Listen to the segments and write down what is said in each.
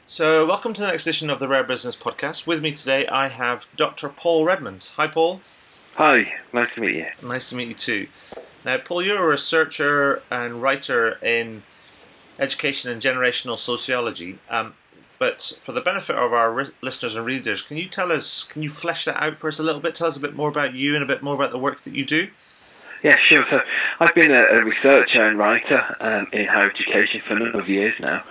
So, welcome to the next edition of the Rare Business Podcast. With me today, I have Dr. Paul Redmond. Hi, Paul. Hi, nice to meet you. Nice to meet you too. Now, Paul, you're a researcher and writer in education and generational sociology. But for the benefit of our listeners and readers, can you flesh that out for us a little bit? Tell us a bit more about you and a bit more about the work that you do. Yeah, sure. So I've been a researcher and writer in higher education for a number of years now,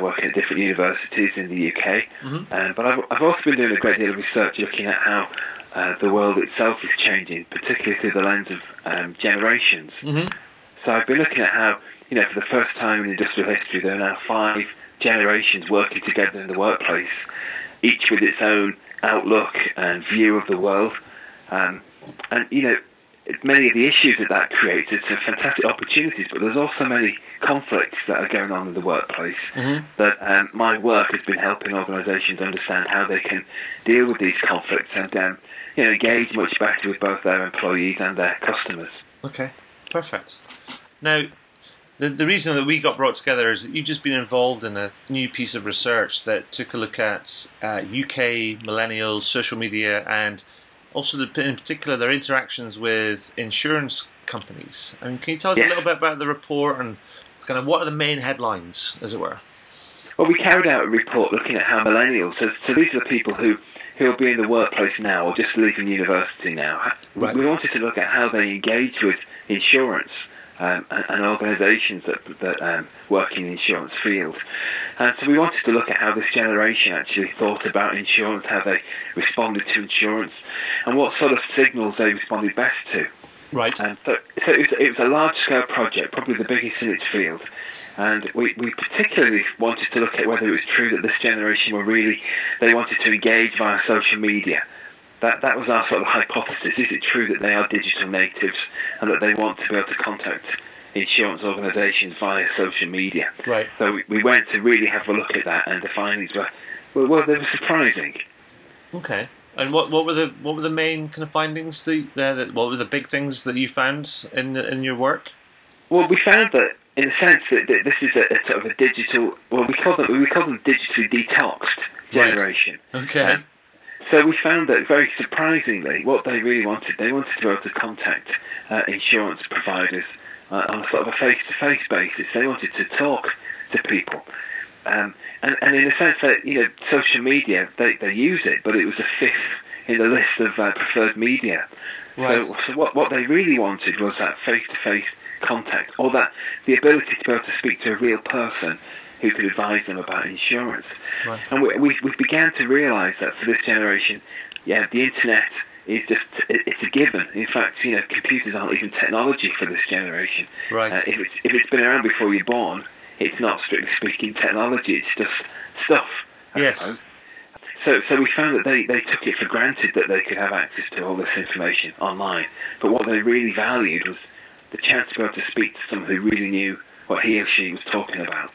working at different universities in the UK. But I've also been doing a great deal of research looking at how the world itself is changing, particularly through the lens of generations. So I've been looking at how, for the first time in industrial history, there are now 5 generations working together in the workplace, each with its own outlook and view of the world. Many of the issues that creates, it's a fantastic opportunities, but there's also many conflicts that are going on in the workplace that my work has been helping organisations understand how they can deal with these conflicts and engage much better with both their employees and their customers. Okay, perfect. Now, the reason that we got brought together is that you've just been involved in a new piece of research that took a look at UK millennials, social media, and also in particular their interactions with insurance companies. I mean, can you tell us a little bit about the report and kind of what are the main headlines, as it were? Well, we carried out a report looking at how millennials, so these are the people who will be in the workplace now or just leaving university now. Right. We wanted to look at how they engage with insurance and organisations that work in the insurance field. And so we wanted to look at how this generation actually thought about insurance, how they responded to insurance, and what sort of signals they responded best to. Right. So it was a large-scale project, probably the biggest in its field, and we particularly wanted to look at whether it was true that this generation they wanted to engage via social media. That was our sort of hypothesis. Is it true that they are digital natives and that they want to be able to contact insurance organisations via social media? Right. So we went to really have a look at that, and the findings were they were surprising. Okay. And what were the main kind of findings what were the big things that you found in your work? Well, we found that in a sense that this is a sort of a digital. Well, we call them digitally detoxed generation. Right. Okay. So we found that very surprisingly, what they really wanted, they wanted to be able to contact insurance providers on a sort of a face-to-face basis. They wanted to talk to people. And in a sense that, social media, they use it, but it was a 5th in the list of preferred media. Right. So what they really wanted was that face-to-face contact, or that the ability to be able to speak to a real person who could advise them about insurance. Right. And we began to realise that for this generation, the internet is it's a given. In fact, computers aren't even technology for this generation. Right. If it's been around before you're born, it's not strictly speaking technology. It's just stuff. Yes. So we found that they took it for granted that they could have access to all this information online. But what they really valued was the chance to be able to speak to someone who really knew what he or she was talking about.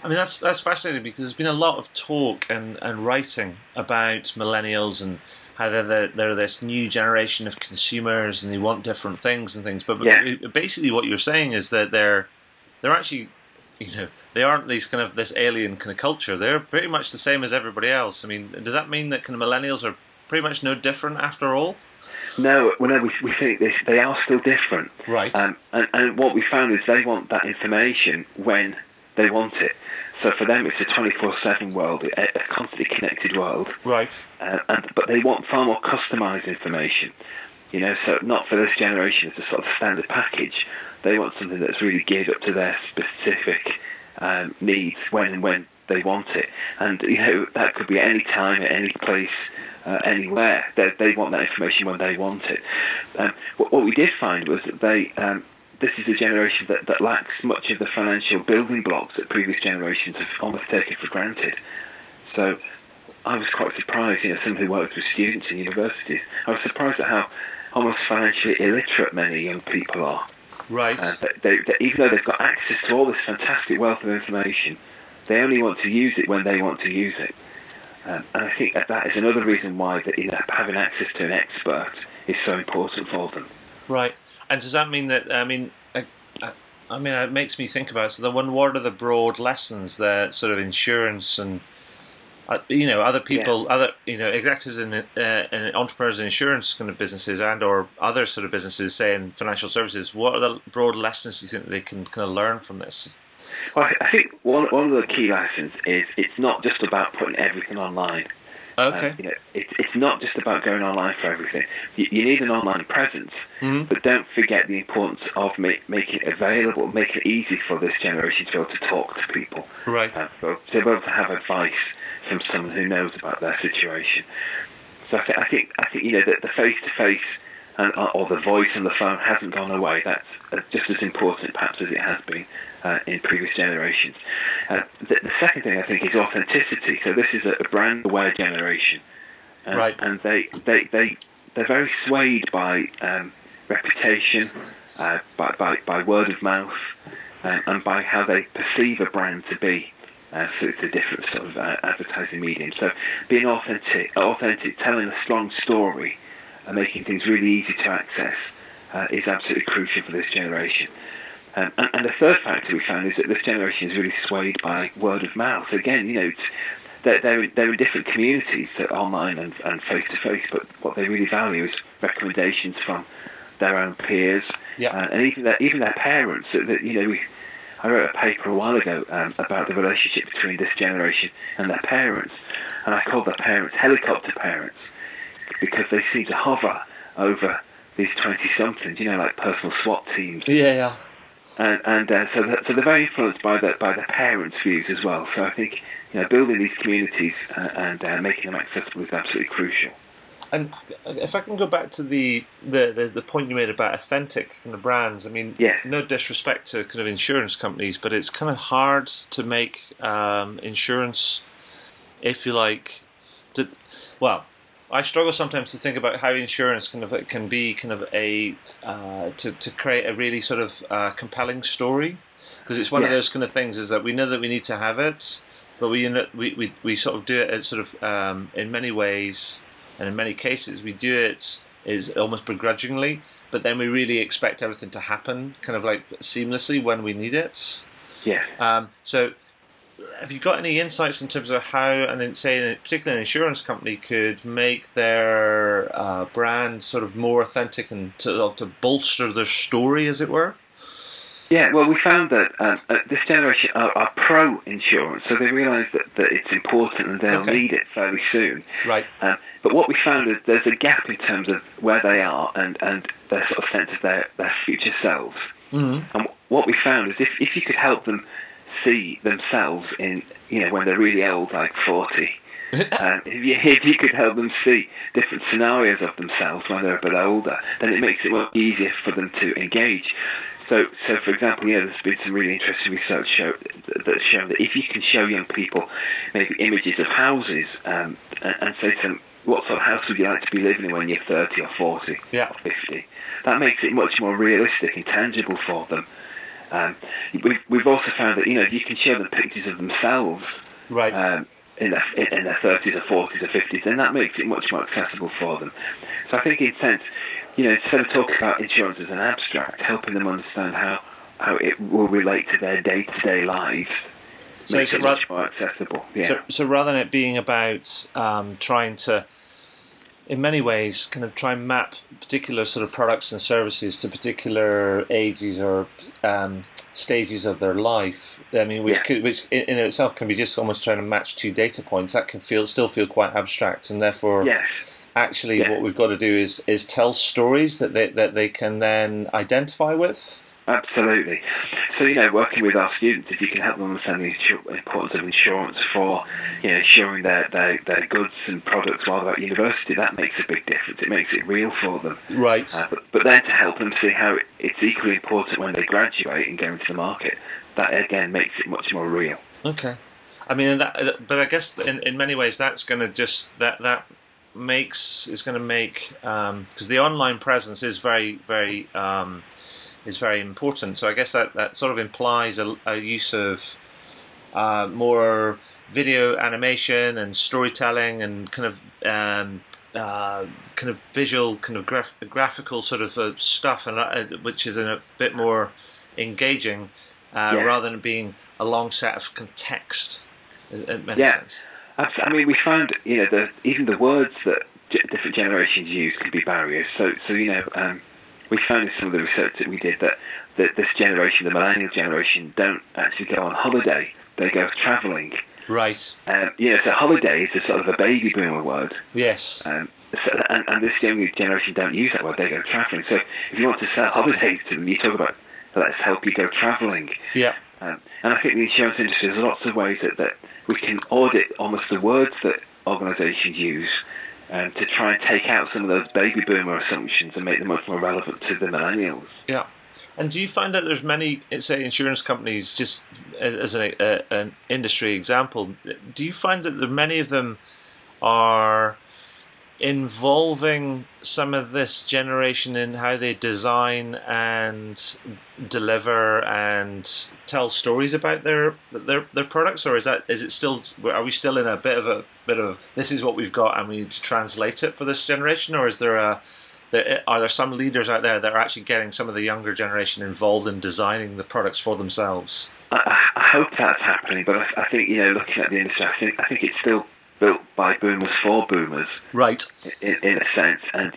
I mean, that's fascinating because there's been a lot of talk and writing about millennials and how they're this new generation of consumers and they want different things and things. But basically what you're saying is that they're actually, they aren't this alien kind of culture. They're pretty much the same as everybody else. I mean, does that mean that kind of millennials are pretty much no different after all? No, we think they are still different. Right. And what we found is they want that information when they want it. So for them, it's a 24/7 world, a constantly connected world. Right. But they want far more customised information. So not for this generation as a sort of standard package. They want something that's really geared up to their specific needs when they want it. And that could be at any time, at any place, anywhere. They want that information when they want it. What we did find was that this is a generation that lacks much of the financial building blocks that previous generations have almost taken for granted. So I was quite surprised, somebody who works with students in universities, I was surprised at how almost financially illiterate many young people are. Right. Even though they've got access to all this fantastic wealth of information, they only want to use it when they want to use it. And I think that is another reason why having access to an expert is so important for them. Right. And does that mean that, it makes me think about, so what are the broad lessons that sort of insurance and other people, other executives and entrepreneurs in insurance kind of businesses and or other sort of businesses, say in financial services. What are the broad lessons you think they can kind of learn from this? Well, I think one of the key lessons is it's not just about putting everything online. Okay. It's not just about going online for everything. You need an online presence, but don't forget the importance of making it available, making it easy for this generation to be able to talk to people. Right. To be able to have advice from someone who knows about their situation. So I think that the face-to-face or the voice on the phone hasn't gone away. That's just as important, perhaps, as it has been in previous generations. The second thing I think is authenticity. So this is a brand-aware generation, right? And they're very swayed by reputation, by word of mouth, and by how they perceive a brand to be. Through the different sort of advertising mediums. So being authentic, telling a strong story, and making things really easy to access is absolutely crucial for this generation. And the third factor we found is that this generation is really swayed by word of mouth. Again, they're in different communities, online and face to face, but what they really value is recommendations from their own peers, and even their parents. I wrote a paper a while ago about the relationship between this generation and their parents, and I called their parents helicopter parents because they seem to hover over these 20-somethings, like personal SWAT teams. Yeah. And so they're very influenced by their parents' views as well. So I think building these communities and making them accessible is absolutely crucial. And if I can go back to the point you made about authentic kind of brands, I mean, no disrespect to kind of insurance companies, but it's kind of hard to make insurance, if you like, I struggle sometimes to think about how insurance can be kind of to create a really sort of compelling story, because it's one of those kind of things is that we know that we need to have it, but we sort of do it at sort of in many ways. And in many cases, we do it is almost begrudgingly, but then we really expect everything to happen kind of like seamlessly when we need it. Yeah. So have you got any insights in terms of how, and say, particularly an insurance company could make their brand sort of more authentic and to bolster their story, as it were? Yeah, well, we found that this generation are pro-insurance, so they realise that it's important and they'll need it fairly soon. Right. But what we found is there's a gap in terms of where they are and their sort of sense of their future selves. Mm-hmm. And what we found is if you could help them see themselves in, when they're really old, like 40, if you could help them see different scenarios of themselves when they're a bit older, then it makes it much easier for them to engage. So for example, there's been some really interesting research that's shown that if you can show young people maybe images of houses and say to them, what sort of house would you like to be living in when you're 30 or 40 or 50, that makes it much more realistic and tangible for them. We've also found that if you can show them pictures of themselves in their 30s or 40s or 50s, then that makes it much more accessible for them. So I think in a sense, instead of talking about insurance as an abstract, helping them understand how it will relate to their day-to-day lives makes it much more accessible. Yeah. So rather than it being about trying to, in many ways, kind of try and map particular sort of products and services to particular ages or stages of their life, I mean, which in itself can be just almost trying to match two data points, that can still feel quite abstract, and therefore... Actually, what we've got to do is tell stories that they can then identify with. Absolutely. So, working with our students, if you can help them understand the importance of insurance for, showing their goods and products while they're at university, that makes a big difference. It makes it real for them. Right. But then to help them see how it's equally important when they graduate and go into the market, that again makes it much more real. Okay. I mean, but I guess in many ways that's going to just is going to make because the online presence is very important. So I guess that sort of implies a use of more video animation and storytelling and kind of visual, kind of graphical sort of stuff, and which is a bit more engaging rather than being a long set of kind of text. It makes sense. I mean, we found, even the words that different generations use can be barriers. So we found in some of the research that we did that this generation, the millennial generation, don't actually go on holiday. They go travelling. Right. So holiday is a sort of a baby boomer word. Yes. And this younger generation don't use that word. They go travelling. So if you want to sell holidays to them, you talk about, let's help you go travelling. Yeah. And I think the insurance industry, there's lots of ways that we can audit almost the words that organisations use to try and take out some of those baby boomer assumptions and make them much more relevant to the millennials. Yeah. And do you find that there's many, say, insurance companies, just as an industry example, do you find that many of them are involving some of this generation in how they design and deliver and tell stories about their products, or are we still in a bit of this is what we've got and we need to translate it for this generation, or is are there some leaders out there that are actually getting some of the younger generation involved in designing the products for themselves? I hope that's happening, but I think looking at the industry, I think it's still built by boomers for boomers, right? In a sense, and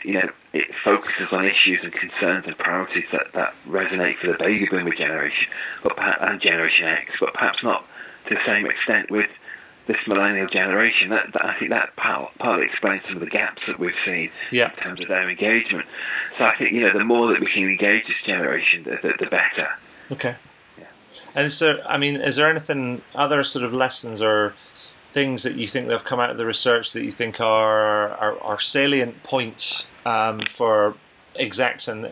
it focuses on issues and concerns and priorities that resonate for the baby boomer generation, and Generation X, but perhaps not to the same extent with this millennial generation. I think that partly explains some of the gaps that we've seen in terms of their engagement. So I think the more that we can engage this generation, the better. Okay. Yeah. And is there anything, other sort of lessons or things that you think that have come out of the research that you think are salient points for execs and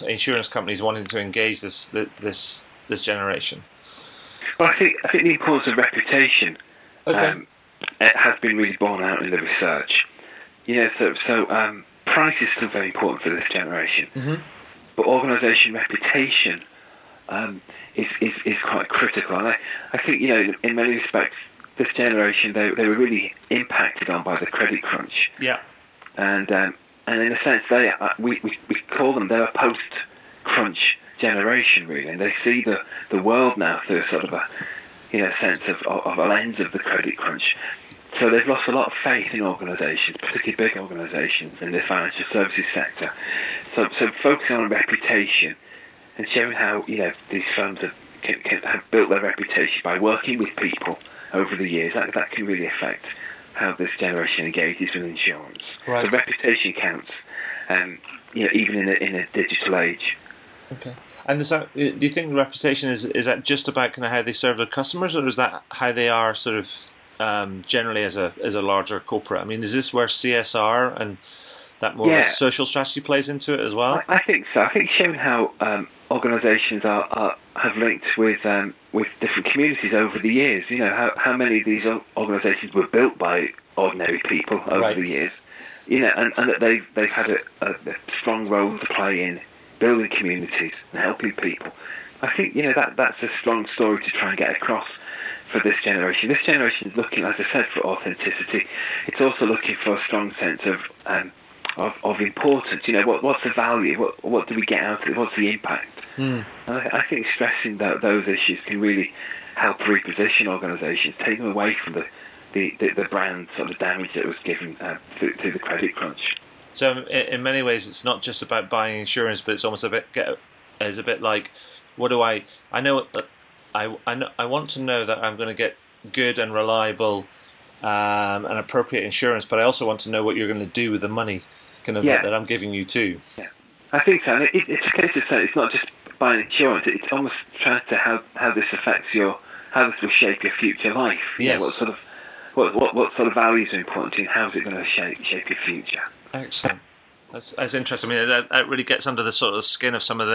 insurance companies wanting to engage this generation? Well, I think the importance of reputation it has been really borne out in the research. So price is still very important for this generation, but organisation reputation is quite critical. And I think in many respects, this generation they were really impacted on by the credit crunch. Yeah. And in a sense, we call them, they're a post-crunch generation, really, and they see the world now through sort of a sense of a lens of the credit crunch. So they've lost a lot of faith in organisations, particularly big organisations in the financial services sector. So focusing on reputation and showing how these firms have built their reputation by working with people over the years, that can really affect how this generation engages with insurance. Right. So reputation counts, even in a digital age. Okay. And do you think the reputation is that just about kind of how they serve their customers, or is that how they are sort of generally as a larger corporate? I mean, is this where CSR and that more social strategy plays into it as well? I think so. I think showing how organisations have linked with different communities over the years. How many of these organisations were built by ordinary people over the years. And that they've had a strong role to play in building communities and helping people. I think that's a strong story to try and get across for this generation. This generation is looking, as I said, for authenticity. It's also looking for a strong sense of importance. What's the value? What do we get out of it? What's the impact? And I think stressing those issues can really help reposition organisations, take them away from the brand sort of damage that was given through the credit crunch. So in many ways, it's not just about buying insurance, but it's almost a bit like, what do I know? I want to know that I'm going to get good and reliable and appropriate insurance, but I also want to know what you're going to do with the money that I'm giving you too. Yeah, I think so. And it's a case of saying it's not just buying insurance; it's almost trying to how this affects how this will shape your future life. Yes. What sort of values are important to you? How is it going to shape your future? Excellent. That's interesting. I mean, that really gets under the sort of skin of some of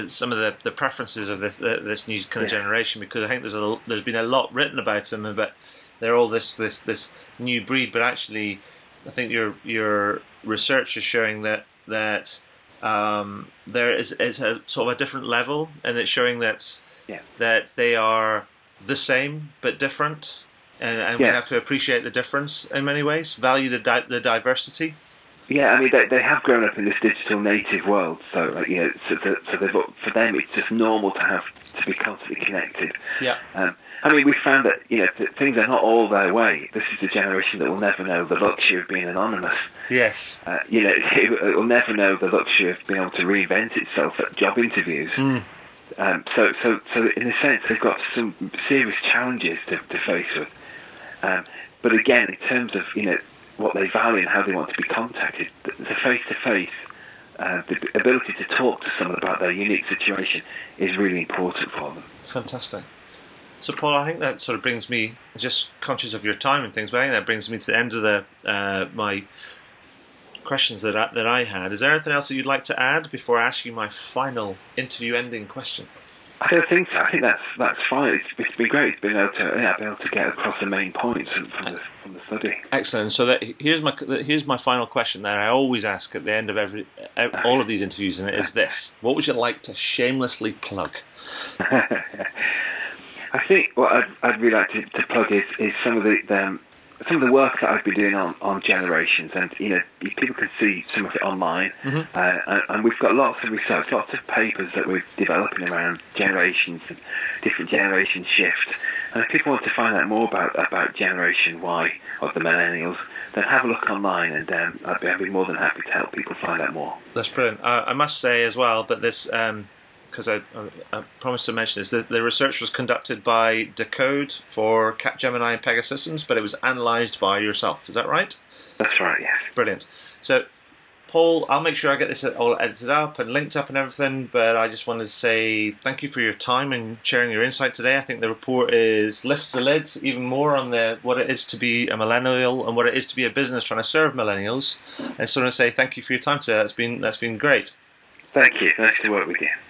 some of the preferences of this new kind of generation, because I think there's been a lot written about them, but they're all this new breed. But actually, I think your research is showing that there is a sort of a different level, and it's showing that they are the same but different. And we have to appreciate the difference in many ways, value the diversity. Yeah, I mean, they have grown up in this digital native world, so so for them it's just normal to be constantly connected. Yeah. I mean, we found that things are not all their way. This is the generation that will never know the luxury of being anonymous. Yes. It will never know the luxury of being able to reinvent itself at job interviews. So in a sense, they've got some serious challenges to face with. But again, in terms of what they value and how they want to be contacted, the face-to-face, the ability to talk to someone about their unique situation is really important for them. Fantastic. So, Paul, I think that sort of brings me, just conscious of your time and things, but I think that brings me to the end of my questions that I had. Is there anything else that you'd like to add before I ask you my final interview-ending question? I don't think so. I think that's fine. It's been great being able to get across the main points from the study. Excellent. So here's my final question that I always ask at the end of all of these interviews, and it is this: what would you like to shamelessly plug? I think what I'd really like to plug is some of the work that I've been doing on generations, and people can see some of it online. And we've got lots of research, lots of papers that we're developing around generations and different generation shifts. And if people want to find out more about Generation Y of the Millennials, then have a look online, and I'd be more than happy to help people find out more. That's brilliant. I must say as well, but this. Because I promised to mention this, the research was conducted by Decode for Capgemini and Pegasystems, but it was analysed by yourself. Is that right? That's right, yes. Brilliant. So, Paul, I'll make sure I get this all edited up and linked up and everything, but I just wanted to say thank you for your time and sharing your insight today. I think the report lifts the lid even more on what it is to be a millennial and what it is to be a business trying to serve millennials. And so I want to say thank you for your time today. That's been great. Thank you. Nice to work with you.